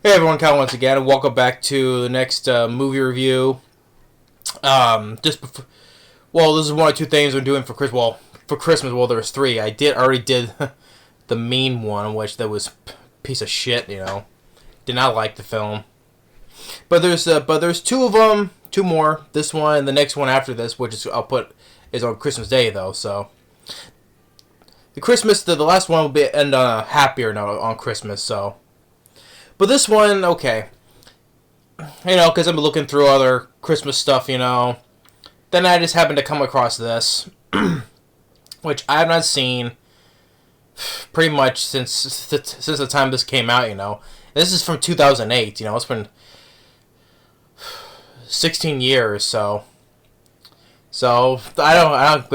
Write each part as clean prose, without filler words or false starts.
Hey everyone, Kyle once again, and welcome back to the next movie review. This is one or two things I'm doing for Christmas. Well, for Christmas, there's three. Already did the mean one, which that was piece of shit. Did not like the film. But there's two of them, two more. This one and the next one after this, which is is on Christmas Day though. So the last one will end on a happier note on Christmas. So. But this one, okay. Because I'm looking through other Christmas stuff, Then I just happened to come across this, which I have not seen pretty much since the time this came out, This is from 2008, It's been 16 years, so. So I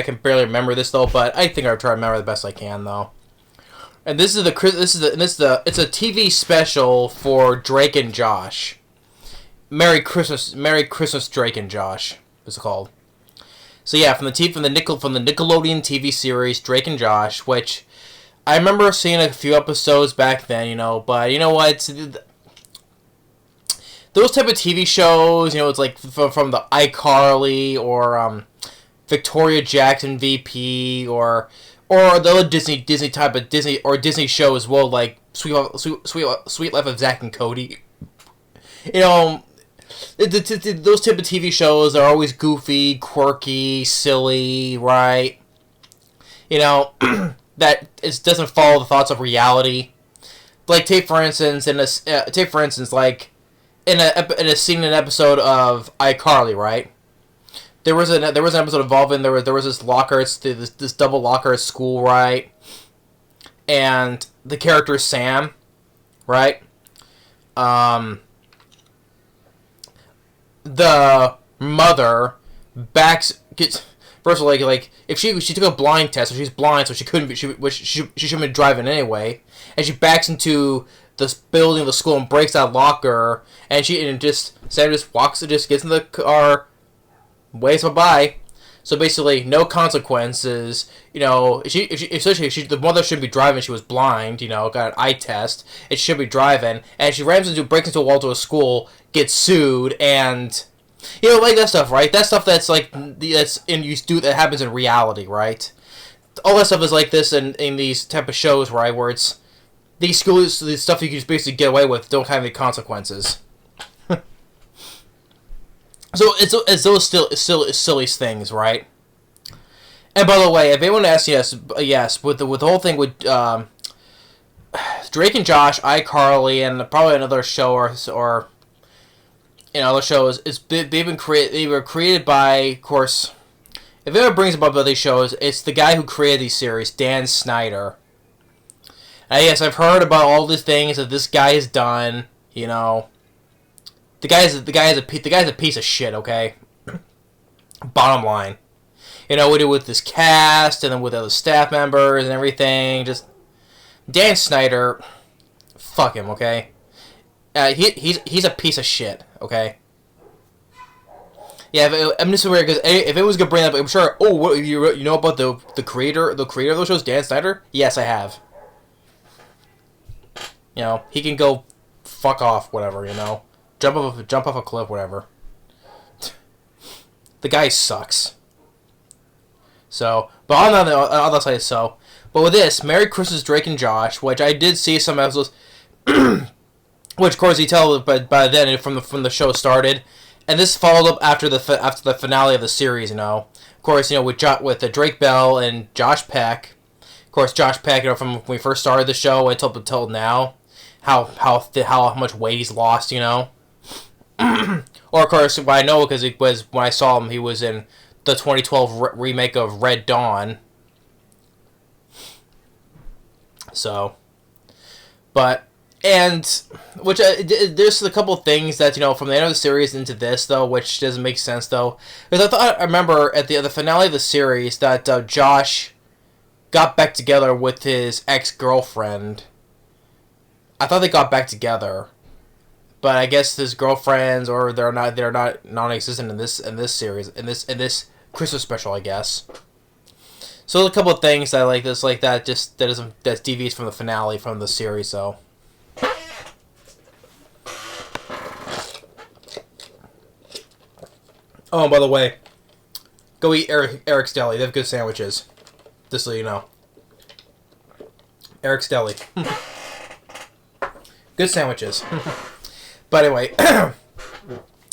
can barely remember this though, but I think I'll try to remember the best I can though. And it's a TV special for Drake and Josh. Merry Christmas, Drake and Josh. It's called. So yeah, from the Nickelodeon TV series Drake and Josh, which I remember seeing a few episodes back then, But you know what? Those type of TV shows, it's like from the iCarly or Victoria Jackson VP or the other Disney type of Disney show as well, like Sweet Life of Zack and Cody. Those type of TV shows are always goofy, quirky, silly, right? That doesn't follow the thoughts of reality. Like take for instance, like in a scene in an episode of iCarly, right? There was an episode involving there was this locker, this double locker at school, right? And the character is Sam, right? The mother gets first of all, like if she took a blind test, so she's blind, so she shouldn't be driving anyway, and she backs into this building of the school and breaks that locker, and Sam just gets in the car. Waves by. So basically, no consequences. If the mother shouldn't be driving. She was blind. Got an eye test. It should be driving, and she breaks into a wall to a school, gets sued, and like that stuff, right? That stuff that happens in reality, right? All that stuff is like this in these type of shows, right? Where it's these stuff you can just basically get away with, don't have any consequences. So it's those silly things, right? And by the way, if anyone asks, yes, with the whole thing with Drake and Josh, iCarly, and probably another show or other shows, they were created by, of course. If anyone brings up these shows, it's the guy who created these series, Dan Schneider. And yes, I've heard about all these things that this guy has done, The guy's a piece of shit, okay? Bottom line. We do with this cast and then with other staff members and everything. Just Dan Schneider, fuck him, okay? He's a piece of shit, okay? Yeah, I'm just aware because if it was gonna bring up, I'm sure. Oh, what you know about the creator of those shows, Dan Schneider? Yes, I have. He can go fuck off, whatever, Jump off a cliff, whatever. The guy sucks. So, but on the other side, so. But with this, Merry Christmas, Drake and Josh, which I did see some episodes, which of course you tell by then from the show started, and this followed up after the finale of the series. Of course, with Drake Bell and Josh Peck. Of course, Josh Peck, from when we first started the show until now, how much weight he's lost, Or of course, what I know because it was when I saw him, he was in the 2012 remake of Red Dawn. So, there's a couple things that from the end of the series into this though, which doesn't make sense though, because I remember at the finale of the series that Josh got back together with his ex-girlfriend. I thought they got back together. But I guess his girlfriends, or they're not non-existent in this series, in this Christmas special, I guess. So a couple of things that that deviates from the finale from the series. So Oh, and by the way, go eat Eric's Deli. They have good sandwiches. Just so you know. Eric's Deli. Good sandwiches. But anyway,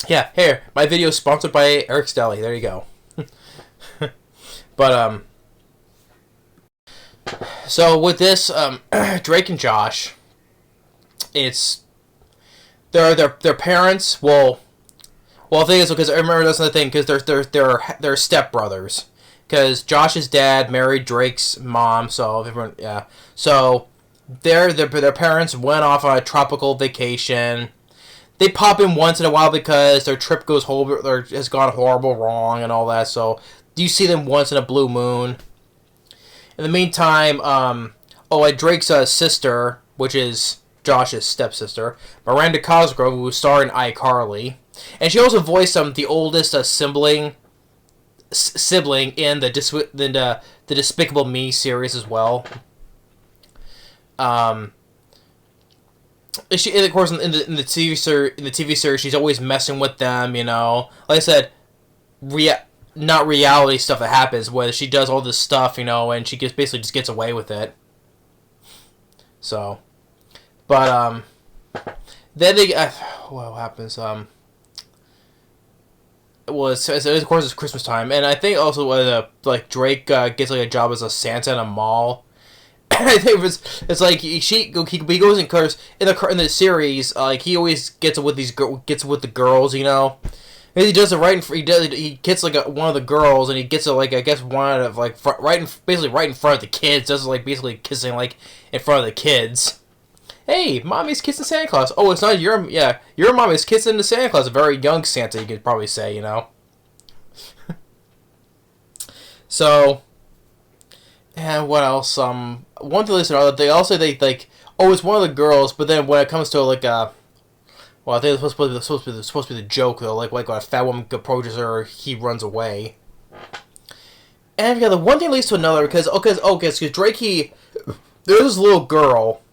yeah, here, my video is sponsored by Eric's Deli. There you go. But, so with this, Drake and Josh, it's, their parents, well, the thing is, because I remember that's another thing, because they're stepbrothers. Because Josh's dad married Drake's mom, so everyone, yeah. So their parents went off on a tropical vacation. They pop in once in a while because their trip has gone horrible wrong and all that. So you see them once in a blue moon. In the meantime, Drake's sister, which is Josh's stepsister, Miranda Cosgrove, who starred in iCarly, and she also voiced the oldest sibling in the Despicable Me series as well. She, of course, in the TV series, she's always messing with them. You know, like I said, not reality stuff that happens, where she does all this stuff, you know, and she basically just gets away with it. So, but then what happens? Of course, it's Christmas time, and I think also Drake gets a job as a Santa in a mall. I think it's like he goes in cars in the series, he always gets with the girls, you know. And he does it he gets one of the girls, and he gets it I guess one of basically right in front of the kids. Does it basically kissing in front of the kids. Hey, mommy's kissing Santa Claus. Oh, it's not your mommy's kissing the Santa Claus. A very young Santa, you could probably say, you know. So, and what else? One thing listen, they also it's one of the girls, but then when it comes to I think it's supposed to be the joke though, like when a fat woman approaches her, he runs away. And yeah, the one thing leads to another because Drake there's this little girl.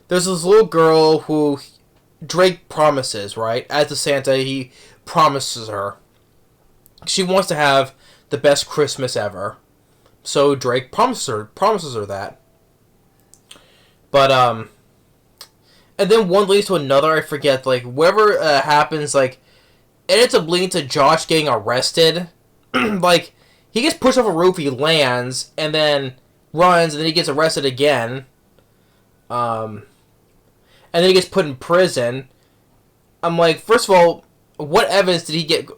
There's this little girl who Drake promises, right? As the Santa, he promises her. She wants to have the best Christmas ever. So Drake promises her that. But, and then one leads to another, I forget, whatever happens, it ends up leading to Josh getting arrested. He gets pushed off a roof, he lands, and then runs, and then he gets arrested again. And then he gets put in prison. I'm like, first of all, what evidence did he get?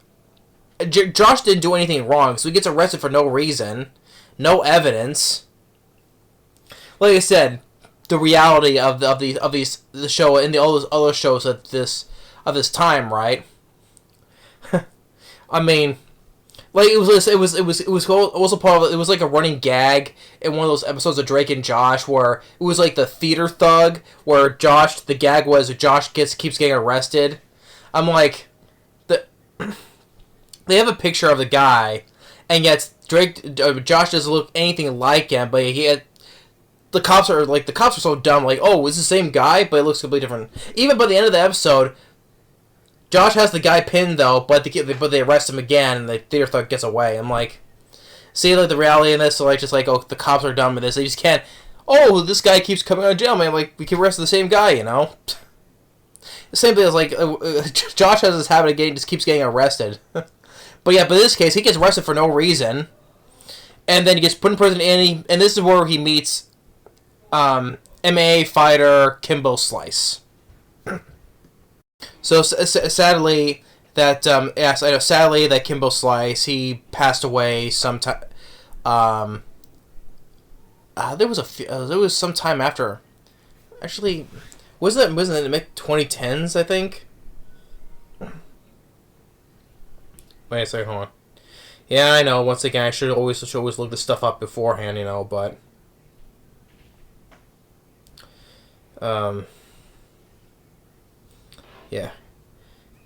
Josh didn't do anything wrong, so he gets arrested for no reason. No evidence. Like I said, the reality of the show and all those other shows of this time, right? I mean, it was also part of it was like a running gag in one of those episodes of Drake and Josh where it was like the theater thug where the gag was Josh keeps getting arrested. I'm like, they have a picture of the guy, and yet Josh doesn't look anything like him, but the cops are so dumb, oh, it's the same guy, but it looks completely different. Even by the end of the episode, Josh has the guy pinned though, but they arrest him again, and the theater thug gets away. I'm like, see, the reality in this, so the cops are dumb in this. They just can't. Oh, this guy keeps coming out of jail, man. We keep arresting the same guy, you know. The same thing as Josh has this habit of just keeps getting arrested. But in this case, he gets arrested for no reason, and then he gets put in prison. And this is where he meets MMA fighter Kimbo Slice. So sadly that sadly that Kimbo Slice, he passed away sometime. There was some time after. Actually, wasn't it in the mid-2010s? I think. Wait a second, hold on. Yeah, I know. Once again, I should always look this stuff up beforehand, you know. But yeah,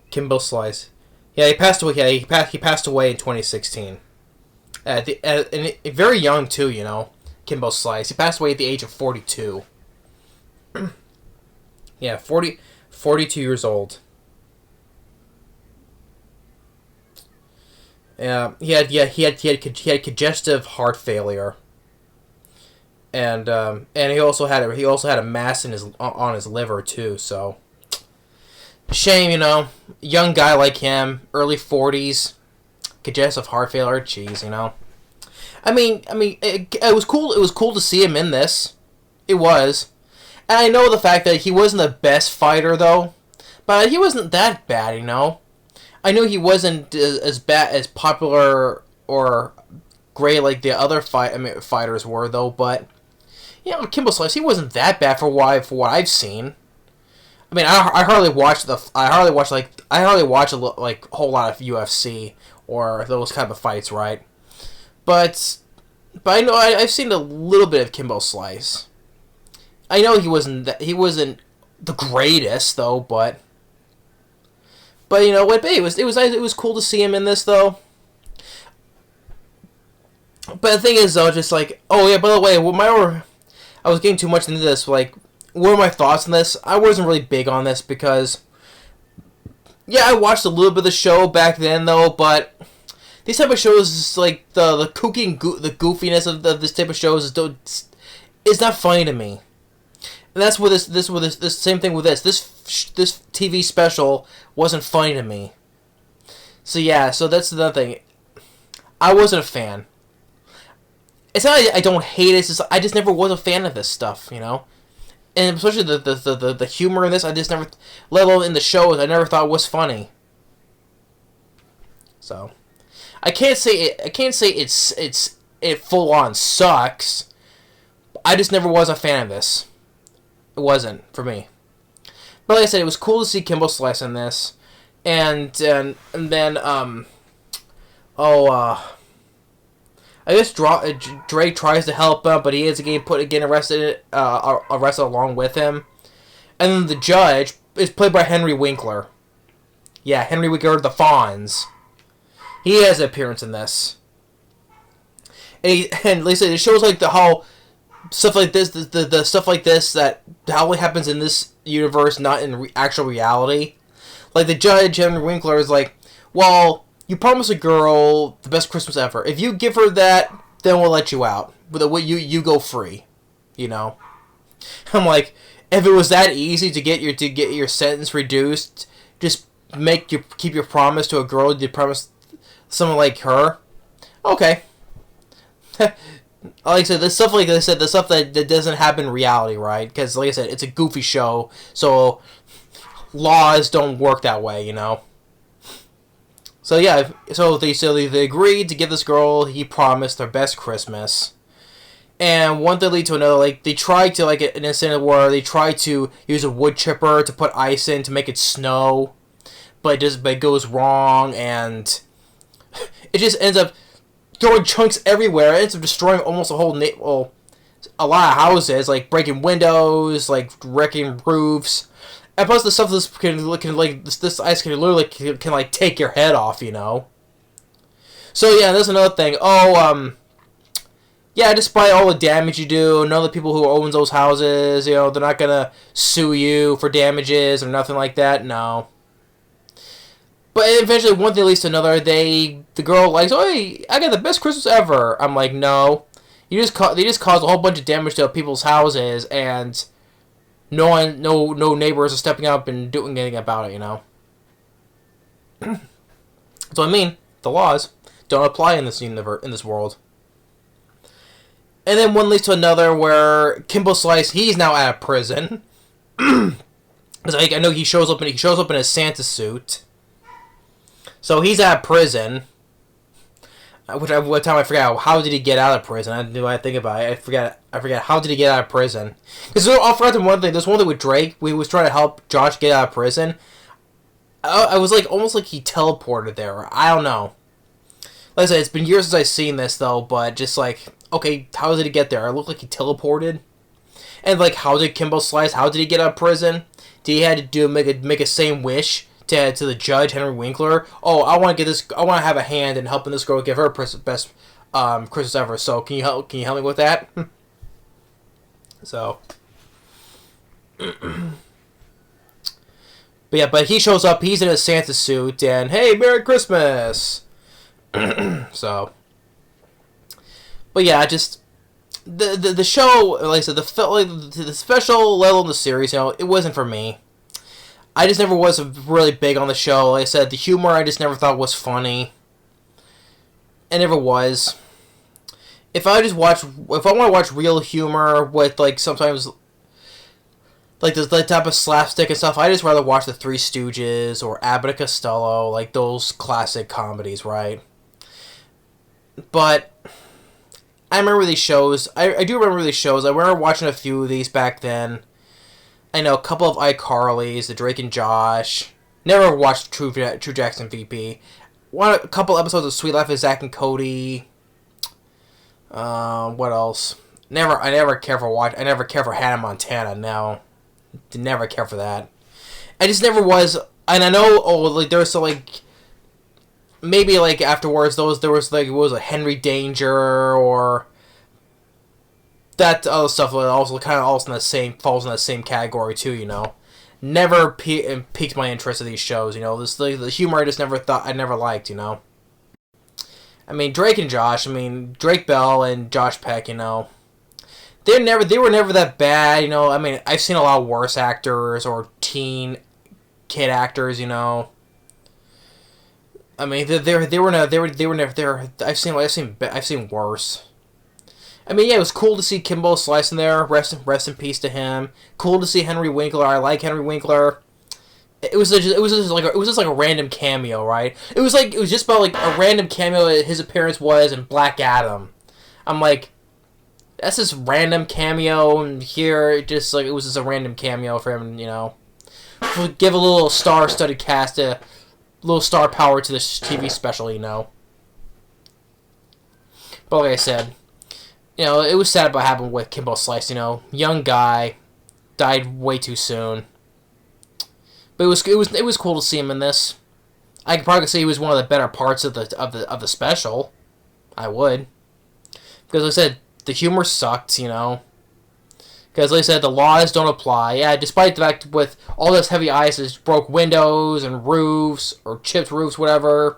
Kimbo Slice. Yeah, he passed away. Yeah, he passed away in 2016. And very young too, you know. Kimbo Slice. He passed away at the age of 42. Yeah, 42 years old. He had congestive heart failure, and he also had a mass in his on his liver too. So shame, young guy like him, early 40s, congestive heart failure. Jeez, it was cool. It was cool to see him in this. It was, and I know the fact that he wasn't the best fighter though, but he wasn't that bad. I know he wasn't as bad as popular or great like the other fighters were though. But Kimbo Slice, he wasn't that bad for what I've seen. I mean, I hardly watch a whole lot of UFC or those kind of fights, right? But I know I've seen a little bit of Kimbo Slice. I know he wasn't the greatest though, but you know what? It was cool to see him in this though. But the thing is though, just like, oh yeah, by the way, I was getting too much into this. Like, what are my thoughts on this? I wasn't really big on this because, yeah, I watched a little bit of the show back then though, but these type of shows, like the kooky and the goofiness of this type of shows is not funny to me. And that's what this same thing with this TV special wasn't funny to me. So yeah, so that's another thing. I wasn't a fan. It's not I don't hate it. It's just, I just never was a fan of this stuff, And especially the humor in this, I just never, let alone in the shows, I never thought was funny. So I can't say it full on sucks. I just never was a fan of this. It wasn't for me. But like I said, it was cool to see Kimbo Slice in this, and then I guess Drake tries to help him, but he is again arrested along with him, and then the judge is played by Henry Winkler. Yeah, Henry Winkler, the Fonz. He has an appearance in this, and like I said, it shows like how stuff like this, the stuff like this that only happens in this universe, not in actual reality. Like the judge, Henry Winkler, is like, well, you promised a girl the best Christmas ever. If you give her that, then we'll let you out. But you go free, I'm like, if it was that easy to get your sentence reduced, just keep your promise to a girl you promised someone like her. Okay. Like I said, the stuff that doesn't happen in reality, right? Because like I said, it's a goofy show, so laws don't work that way, So yeah, so they agreed to give this girl he promised their best Christmas, and one thing lead to another. Like they tried to an incident where they tried to use a wood chipper to put ice in to make it snow, but it goes wrong, and it just ends up throwing chunks everywhere. It ends up destroying almost a a lot of houses, like breaking windows, like wrecking roofs. And plus, the stuff this ice can literally can take your head off, So yeah, there's another thing. Yeah, despite all the damage you do, none of the people who own those houses, they're not gonna sue you for damages or nothing like that. No. But eventually, one thing leads to another. The girl oh, hey, I got the best Christmas ever. I'm like, no, they just caused a whole bunch of damage to people's houses, and no neighbors are stepping up and doing anything about it, So I mean, the laws don't apply in this world. And then one leads to another where Kimbo Slice, he's now out of prison. I know he shows up in a Santa suit. So he's out of prison. One time I forgot, how did he get out of prison? I think about it. I forgot how did he get out of prison? Because I forgot one thing. There's one thing with Drake. We was trying to help Josh get out of prison. I was almost like he teleported there. I don't know. Like I said, it's been years since I've seen this though. But just okay, how did he get there? It looked like he teleported. And how did Kimbo Slice? How did he get out of prison? Did he have to make a same wish to the judge, Henry Winkler? Oh, I want to have a hand in helping this girl give her best Christmas ever. So can you help me with that? So, but he shows up. He's in a Santa suit, and hey, Merry Christmas. So, but yeah, just the show, like I said, the special level in the series, it wasn't for me. I just never was really big on the show. Like I said, the humor I just never thought was funny. It never was. If I want to watch real humor with like sometimes like this type of slapstick and stuff, I just rather watch the Three Stooges or Abbott and Costello, like those classic comedies, right? But I remember these shows. I do remember these shows. I remember watching a few of these back then. I know a couple of iCarlys, the Drake and Josh. Never watched True Jackson VP. A couple episodes of Sweet Life of Zach and Cody. What else? I never care for Hannah Montana. No, never care for that. I just never was. And I know. Like there was so like. Maybe like afterwards, there was like it was a Henry Danger or that other stuff. Also kind of also in the same falls in the same category too. Never piqued my interest in these shows. The humor I just never liked. I mean Drake and Josh. I mean Drake Bell and Josh Peck. They were never that bad. I mean I've seen a lot of worse actors or teen kid actors. I mean, they were never. I've seen worse. I mean, yeah, it was cool to see Kimbo Slice in there. Rest in peace to him. Cool to see Henry Winkler. I like Henry Winkler. It was just like a random cameo, right? It was just about like a random cameo. His appearance was in Black Adam. I'm like, that's this random cameo, and here it was just a random cameo for him. Give a little star-studded cast little star power to this TV special, But like I said, it was sad about what happened with Kimbo Slice, young guy, died way too soon. But it was cool to see him in this. I could probably say he was one of the better parts of the special. I would, because like I said, the humor sucked, Because, like I said, the laws don't apply. Yeah, despite the fact with all this heavy ice has broke windows and roofs, or chipped roofs, whatever.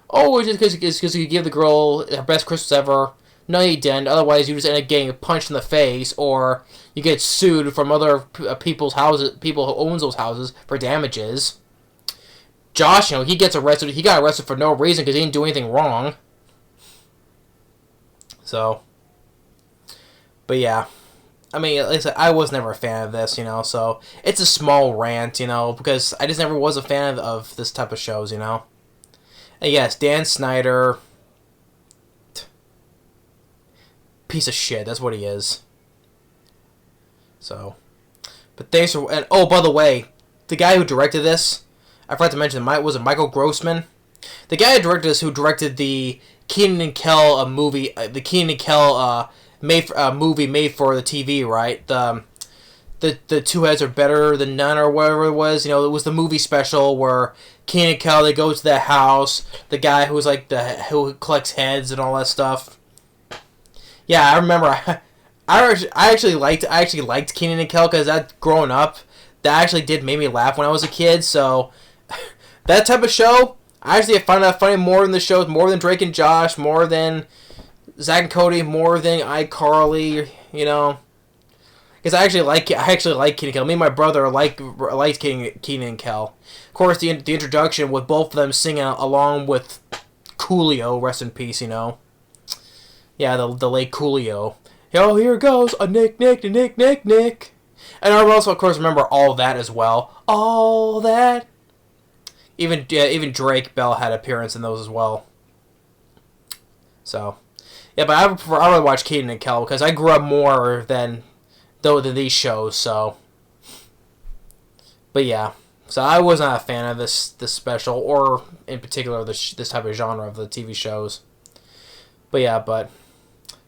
Oh, it's just because you give the girl her best Christmas ever. No, you didn't. Otherwise, you just end up getting punched in the face, or you get sued from other people's houses, people who owns those houses, for damages. Josh, he gets arrested. He got arrested for no reason because he didn't do anything wrong. So, but yeah. I mean, like I said, I was never a fan of this, so it's a small rant, because I just never was a fan of this type of shows, And yes, Dan Schneider, piece of shit, that's what he is. So, but thanks for, and oh, by the way, the guy who directed this, I forgot to mention, was it Michael Grossman? The guy who directed this, who directed the Kenan and Kel movie, the Kenan and Kel, movie made for the TV, right? The two heads are better than none, or whatever it was. It was the movie special where Kenan and Kel, they go to the house. The guy who's like who collects heads and all that stuff. Yeah, I remember. I actually liked Kenan and Kel because that growing up, that actually did make me laugh when I was a kid. So that type of show, I actually find that funny more than the shows, more than Drake and Josh, more than Zach and Cody, more than iCarly, because I actually like Kenan and Kel. Me and my brother liked Kenan and Kel. Of course, the introduction with both of them singing along with Coolio, rest in peace, Yeah, the late Coolio. Oh, here goes a Nick. And I also, of course, remember All That as well. All That. Even Drake Bell had appearance in those as well. So. Yeah, but I really watch Kenan and Kel because I grew up more than these shows. So, but yeah, so I was not a fan of this special, or in particular this type of genre of the TV shows. But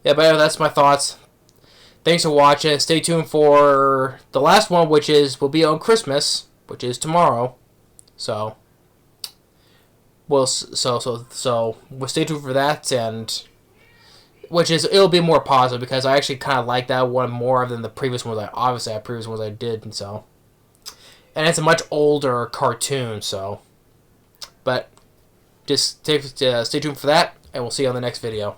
that's my thoughts. Thanks for watching. Stay tuned for the last one, which will be on Christmas, which is tomorrow. So, we'll stay tuned for that, and it'll be more positive because I actually kind of like that one more than the previous ones. Previous ones I did, and it's a much older cartoon. So, but just stay tuned for that, and we'll see you on the next video.